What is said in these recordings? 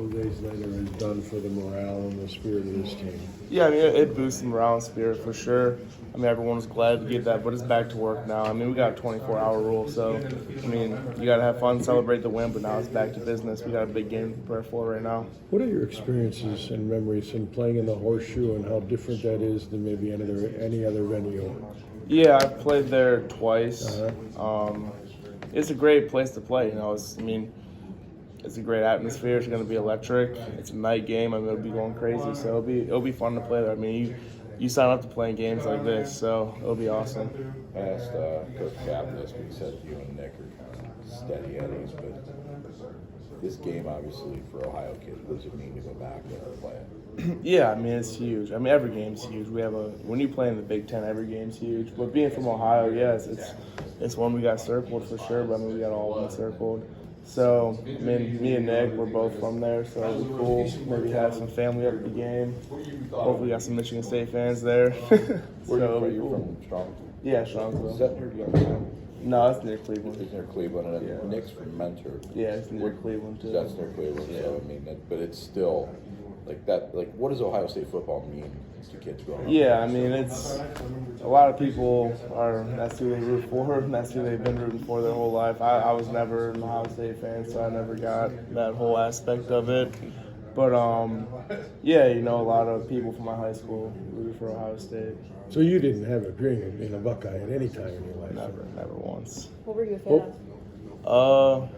couple of days later has done for the morale and the spirit of this team? Yeah, I mean, it boosts the morale and spirit for sure. I mean, everyone's glad to get that, but it's back to work now. I mean, we got a 24-hour rule, so, I mean, you got to have fun, celebrate the win, but now it's back to business. We got a big game to prepare for right now. What are your experiences and memories in playing in the Horseshoe and how different that is than maybe any other venue? Yeah, I've played there twice. Uh-huh. It's a great place to play. It's a great atmosphere. It's going to be electric. It's a night game. I mean, it'll be going crazy. So it'll be fun to play there. I mean, you sign up to playing games like this, so it'll be awesome. I asked Coach Cap this, but he said you and Nick are kind of steady Eddies, but this game, obviously, for Ohio kids, what does it mean to go back there and play it? Yeah, I mean, it's huge. I mean, every game's huge. When you play in the Big Ten, every game's huge. But being from Ohio, yes, it's one we got circled for sure, but I mean, we got all of them circled. So, I mean, me and Nick, we're both from there, so it'll be cool. Maybe have some family up at the game. Hopefully, we got some Michigan State fans there. Where are you from? Strong? Yeah, Strongsville. Is that near Youngstown? No, it's near Cleveland. It's near Cleveland, and then Nick's from Mentor. Yeah, it's near Cleveland too. That's near Cleveland. Yeah. So I mean, but it's still like that. Like, what does Ohio State football mean to kids growing up? Yeah, I mean, it's a lot of people that's who they root for, and that's who they've been rooting for their whole life. I was never an Ohio State fan, so I never got that whole aspect of it. But yeah, a lot of people from my high school rooted for Ohio State. So you didn't have a dream of being a Buckeye at any time in your life? Never once. What were you a fan of?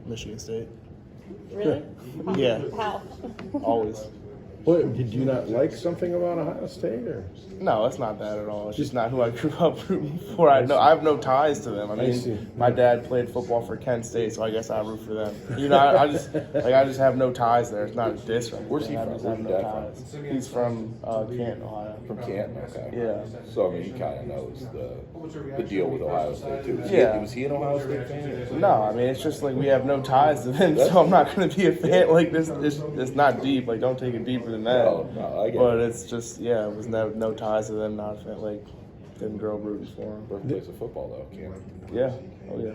Michigan State. Really? Yeah. How? Always. What, did you not like something about Ohio State, or? No, it's not that at all. It's just not who I grew up rooting for. I have no ties to them. I mean, my dad played football for Kent State, so I guess I root for them. I just have no ties there. It's not a diss. Where's he from? Where's your dad from? He's from Canton, Ohio. From Canton, okay. Yeah. So I mean, he kind of knows the deal with Ohio State too. Was he an Ohio State fan? No, I mean, it's just like we have no ties to them, so I'm not going to be a fan. Like this, it's not deep. Like, don't take it deeper than that. No, I get but it. It's just, it was no ties to them. Not a fan. Like, didn't grow up rooting for them. Birthplace of football, though, Canton. Yeah. Oh yeah.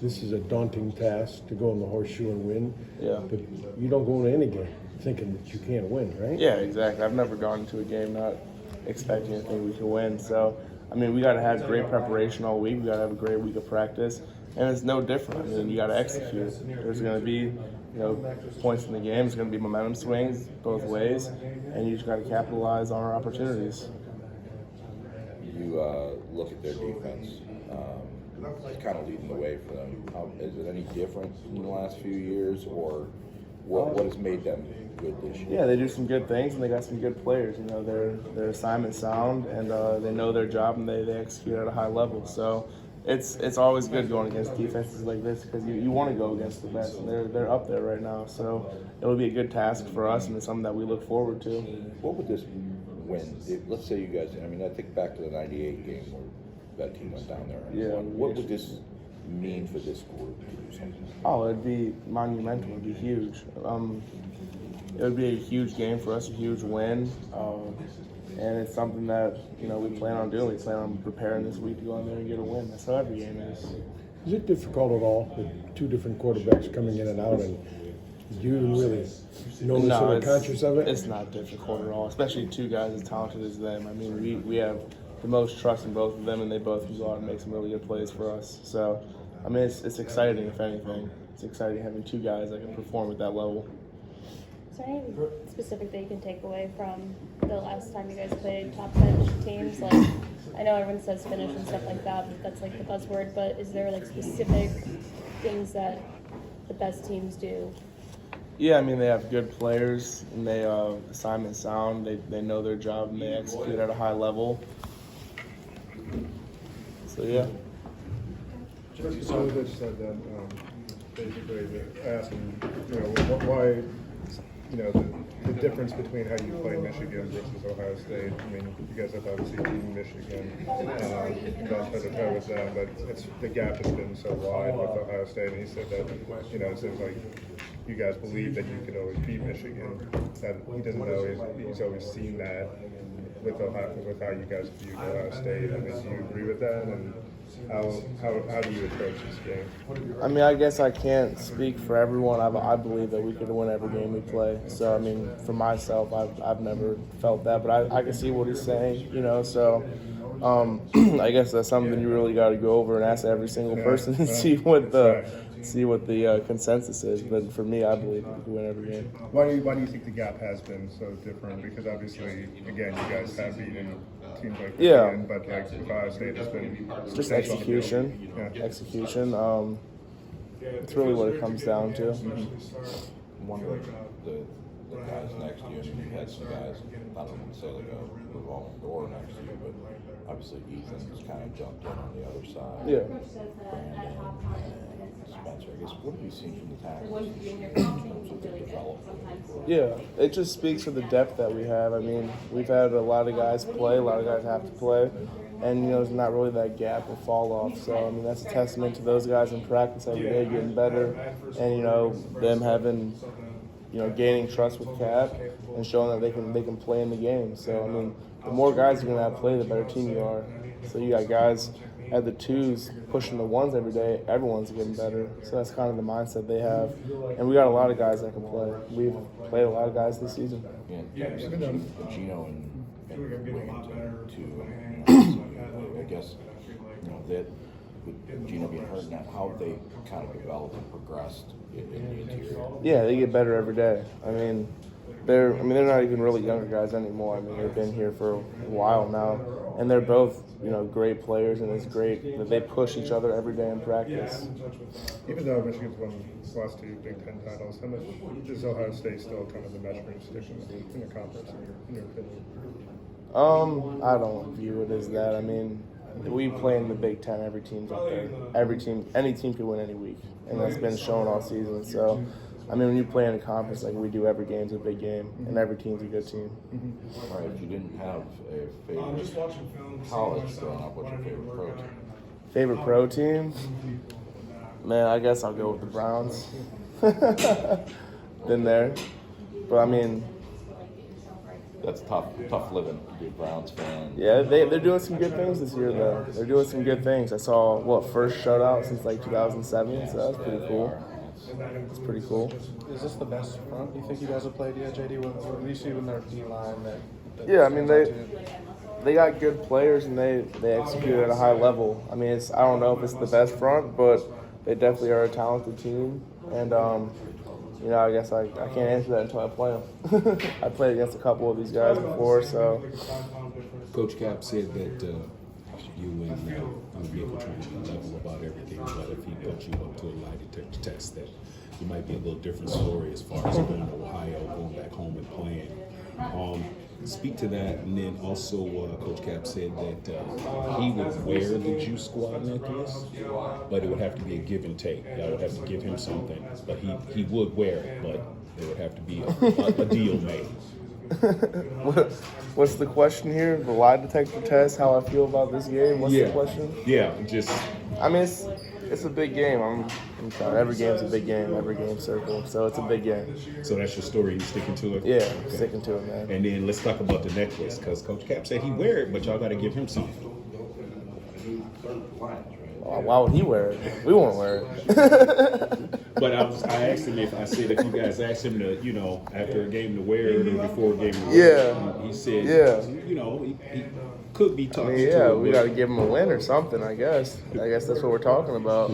This is a daunting task to go in the Horseshoe and win. Yeah. But you don't go into any game thinking that you can't win, right? Yeah, exactly. I've never gone into a game not expecting anything we can win. So, I mean, we got to have great preparation all week. We got to have a great week of practice, and it's no different. I mean, you got to execute. There's going to be, points in the game. There's going to be momentum swings both ways, and you just got to capitalize on our opportunities. You look at their defense, kind of leading the way for them. Is it any different in the last few years, or what has made them good this year? Yeah, they do some good things, and they got some good players. They're assignment sound, and they know their job, and they execute at a high level. So it's always good going against defenses like this because you want to go against the best, and they're up there right now. So it would be a good task for us, and it's something that we look forward to. What would this win? Let's say you guys. I mean, I think back to the '98 game where that team went down there and won. What would this mean for this group to do something? Oh, it'd be monumental. It'd be huge. It would be a huge game for us, a huge win, and it's something that we plan on doing. We plan on preparing this week to go in there and get a win. That's how every game is. Is it difficult at all with two different quarterbacks coming in and out, and do you really notice or conscious of it? It's not difficult at all, especially two guys as talented as them. I mean, we have the most trust in both of them, and they both can go out and make some really good plays for us. So, I mean, it's exciting, if anything. It's exciting having two guys that can perform at that level. Is there anything specific that you can take away from the last time you guys played top bench teams? Like, I know everyone says finish and stuff like that, but that's like the buzzword. But is there like specific things that the best teams do? Yeah, I mean, they have good players, and they assignment sound. They know their job, and they execute at a high level. So, yeah. So this said that basically asking, why, the difference between how you play Michigan versus Ohio State. I mean, you guys have obviously beaten Michigan, gone toe to toe with them, but the gap has been so wide with Ohio State. And he said that, it seems like you guys believe that you could always beat Michigan. That he doesn't know he's always seen that with how you guys view Ohio State. I mean, do you agree with that? And how do you approach this game? I mean, I guess I can't speak for everyone. I believe that we could win every game we play. So, I mean, for myself, I've never felt that, but I can see what he's saying, you know. So, I guess that's something you really got to go over and ask every single person and see what the consensus is. But for me, I believe we can win every game. Why do you think the gap has been so different? Because obviously, again, you guys have beaten teams like Duplain, but like Ohio State has been It's just execution. Yeah. Execution. It's really what it comes down to. One of the guys next to you, and you had some guys, I don't want to say like a revolving door next to you, but obviously Ethan's kind of jumped in on the other side. Yeah. Brandon and Spencer, I guess, what have you seen from the tackles in terms of their development? Yeah, it just speaks to the depth that we have. I mean, we've had a lot of guys play, a lot of guys have to play, and, you know, there's not really that gap or fall off. So, I mean, that's a testament to those guys in practice every day getting better, and, you know, them having, you know, gaining trust with Cap and showing that they can play in the game. So, I mean, the more guys you're going to have play, the better team you are. So you got guys at the twos pushing the ones every day, everyone's getting better. So that's kind of the mindset they have. And we got a lot of guys that can play. We've played a lot of guys this season. Yeah, Gino and Williams too. I guess, you know, that with Gino being hurt now, how have they kind of developed and progressed in the interior? Yeah, they get better every day. I mean, they're not even really younger guys anymore. I mean, they've been here for a while now, and they're both, you know, great players, and it's great that they push each other every day in practice. Even though Michigan's won the last two Big Ten titles, how much is Ohio State still kind of the measuring stick in the conference, in your opinion? I don't view it as that. I mean, we play in the Big Ten. Every team's up there. Any team can win any week, and that's been shown all season. So, I mean, when you play in a conference like we do, every game's a big game, and every team's a good team. All right, if you didn't have a favorite college growing up, what's your favorite pro team? Favorite pro team? Man, I guess I'll go with the Browns. Been there. But, I mean, That's tough living to be a Browns fan. yeah, they're doing some good things this year, though. They're doing some good things. I saw, first shutout since, 2007, so that's pretty cool. It's pretty cool. Is this the best front you think you guys have played yet, JD? When you see when their D-line that Yeah, I mean, they got good players, and they execute at a high level. I mean, I don't know if it's the best front, but they definitely are a talented team. And, you know, I guess I can't answer that until I play them. I played against a couple of these guys before, so. Coach Cap said that you and Nick were trying to be level about everything, but if he put you up to a lie detector test, that you might be a little different story as far as going to Ohio, going back home and playing. Speak to that, and then also Coach Cap said that he would wear the Juice Squad necklace, but it would have to be a give and take. Y'all would have to give him something, but he would wear it, but there would have to be a deal made. What's the question here? The lie detector test, how I feel about this game? What's the question? Yeah, just... I mean, it's a big game. I'm sorry, every game's a big game. Every game's circle, so it's a big game. So that's your story. You sticking to it? Yeah, Okay. Sticking to it, man. And then let's talk about the necklace, because Coach Cap said he wear it, but y'all got to give him something. Why would he wear it? We won't wear it. But I asked him if you guys asked him to, you know, after a game to wear it or before a game to wear it. He said, you know, he could be talking to Yeah, it. we got to give him a win or something, I guess. I guess that's what we're talking about.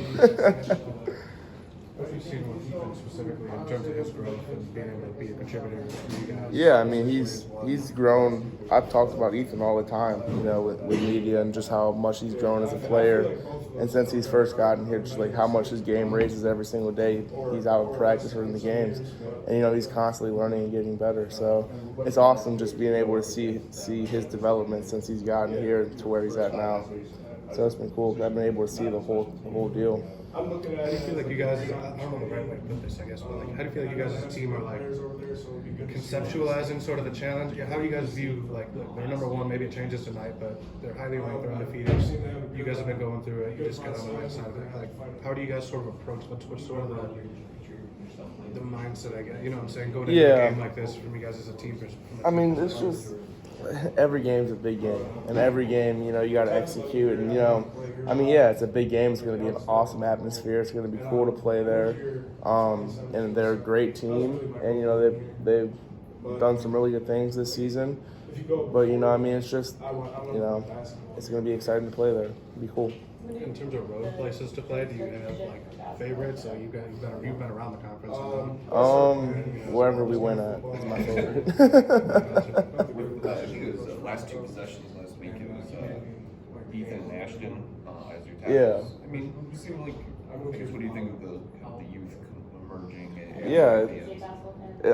what you've seen with Ethan specifically in terms of his growth and being able to be a contributor for you guys? Yeah, I mean, he's grown. I've talked about Ethan all the time, you know, with media and just how much he's grown as a player. And since he's first gotten here, just how much his game raises every single day. He's out of practice or in the games. And, you know, he's constantly learning and getting better. So it's awesome just being able to see his development since he's gotten here to where he's at now. So it's been cool. I've been able to see the whole deal. How do you feel like you guys, I don't know the right way to put this, I guess, but how do you feel like you guys as a team are conceptualizing sort of the challenge? How do you guys view, look, they're number one, maybe it changes tonight, but they're highly ranked, they're undefeated. You guys have been going through it, you just got on the right side of it. How do you guys sort of approach, what's sort of the mindset, I guess, you know what I'm saying, going into a game like this from you guys as a team? I mean, every game's a big game, and every game, you know, you got to execute. And you know, I mean, yeah, it's a big game. It's going to be an awesome atmosphere. It's going to be cool to play there, and they're a great team. And you know, they've done some really good things this season. But you know, I mean, it's just, you know, it's going to be exciting to play there. It'll be cool. In terms of road places to play, do you have like favorites? So you've been around the conference. Wherever we win at is my favorite. I think it was the last two possessions last week. It was Ethan and Ashton as your tackles. Yeah. I mean, you seem like, I guess, what do you think of the youth emerging? Yeah,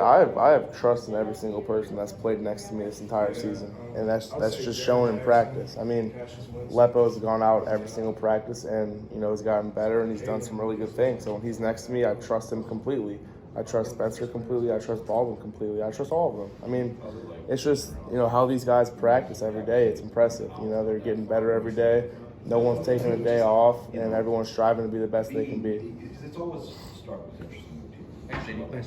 I have trust in every single person that's played next to me this entire season, and that's just shown in practice. I mean, Lepo's gone out every single practice, and you know, he's gotten better, and he's done some really good things. So when he's next to me, I trust him completely. I trust Spencer completely. I trust Baldwin completely. I trust all of them. I mean, it's just, you know, how these guys practice every day. It's impressive. You know, they're getting better every day. No one's taking a day off, and everyone's striving to be the best they can be. It's always struck with interesting. Thanks, JD.